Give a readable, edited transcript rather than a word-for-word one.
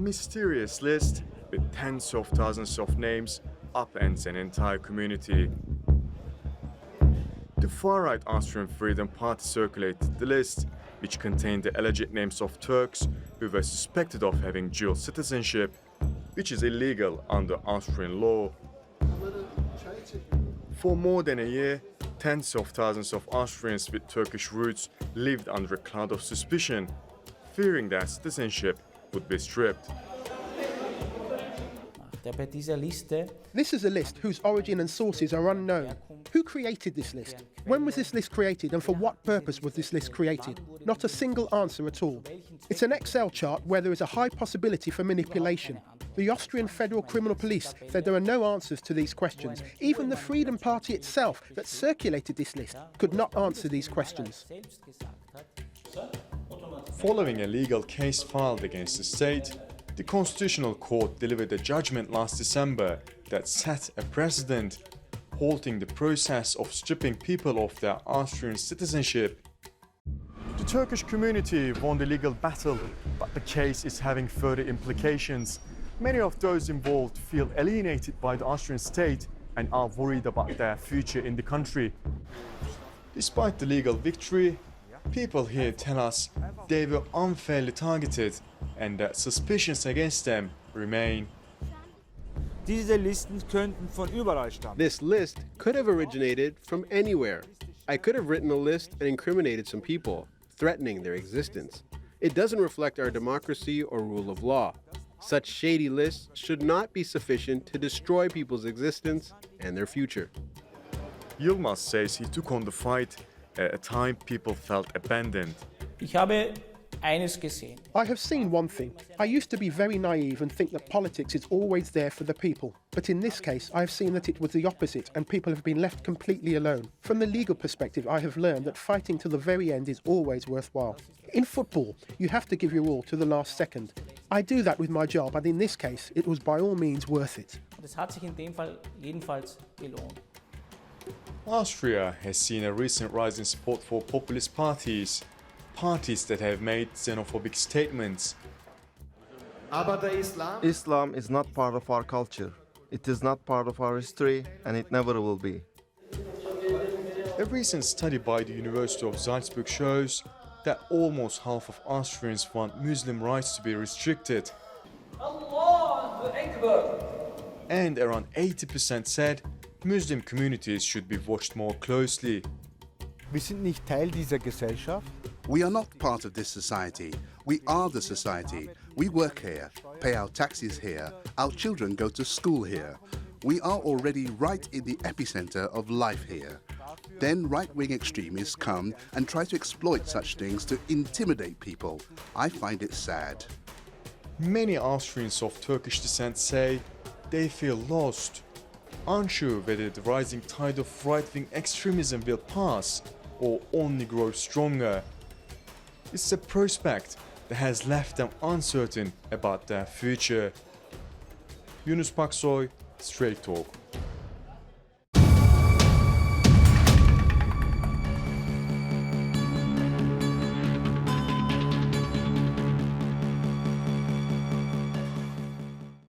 mysterious list with tens of thousands of names upends an entire community. The far-right Austrian Freedom Party circulated the list, which contained the alleged names of Turks who were suspected of having dual citizenship, which is illegal under Austrian law. For more than a year, tens of thousands of Austrians with Turkish roots lived under a cloud of suspicion, fearing their citizenship would be stripped. This is a list whose origin and sources are unknown. Who created this list? When was this list created and for what purpose was this list created? Not a single answer at all. It's an Excel chart where there is a high possibility for manipulation. The Austrian Federal Criminal Police said there are no answers to these questions. Even the Freedom Party itself that circulated this list could not answer these questions. Following a legal case filed against the state, the Constitutional Court delivered a judgment last December that set a precedent, halting the process of stripping people of their Austrian citizenship. The Turkish community won the legal battle, but the case is having further implications. Many of those involved feel alienated by the Austrian state and are worried about their future in the country. Despite the legal victory, people here tell us they were unfairly targeted and that suspicions against them remain. Diese Listen könnten von überall stammen. This list could have originated from anywhere. I could have written a list and incriminated some people, threatening their existence. It doesn't reflect our democracy or rule of law. Such shady lists should not be sufficient to destroy people's existence and their future. Yilmaz says he took on the fight at a time people felt abandoned. I have seen one thing. I used to be very naive and think that politics is always there for the people. But in this case, I have seen that it was the opposite and people have been left completely alone. From the legal perspective, I have learned that fighting to the very end is always worthwhile. In football, you have to give your all to the last second. I do that with my job, and in this case, it was by all means worth it. Austria has seen a recent rise in support for populist parties that have made xenophobic statements. Islam is not part of our culture. It is not part of our history, and it never will be. A recent study by the University of Salzburg shows that almost half of Austrians want Muslim rights to be restricted. And around 80% said Muslim communities should be watched more closely. Wir sind nicht Teil dieser Gesellschaft. We are not part of this society. We are the society. We work here, pay our taxes here, our children go to school here. We are already right in the epicenter of life here. Then right-wing extremists come and try to exploit such things to intimidate people. I find it sad. Many Austrians of Turkish descent say they feel lost, unsure whether the rising tide of right-wing extremism will pass or only grow stronger. It's a prospect that has left them uncertain about their future. Yunus Paksoy, Strait Talk.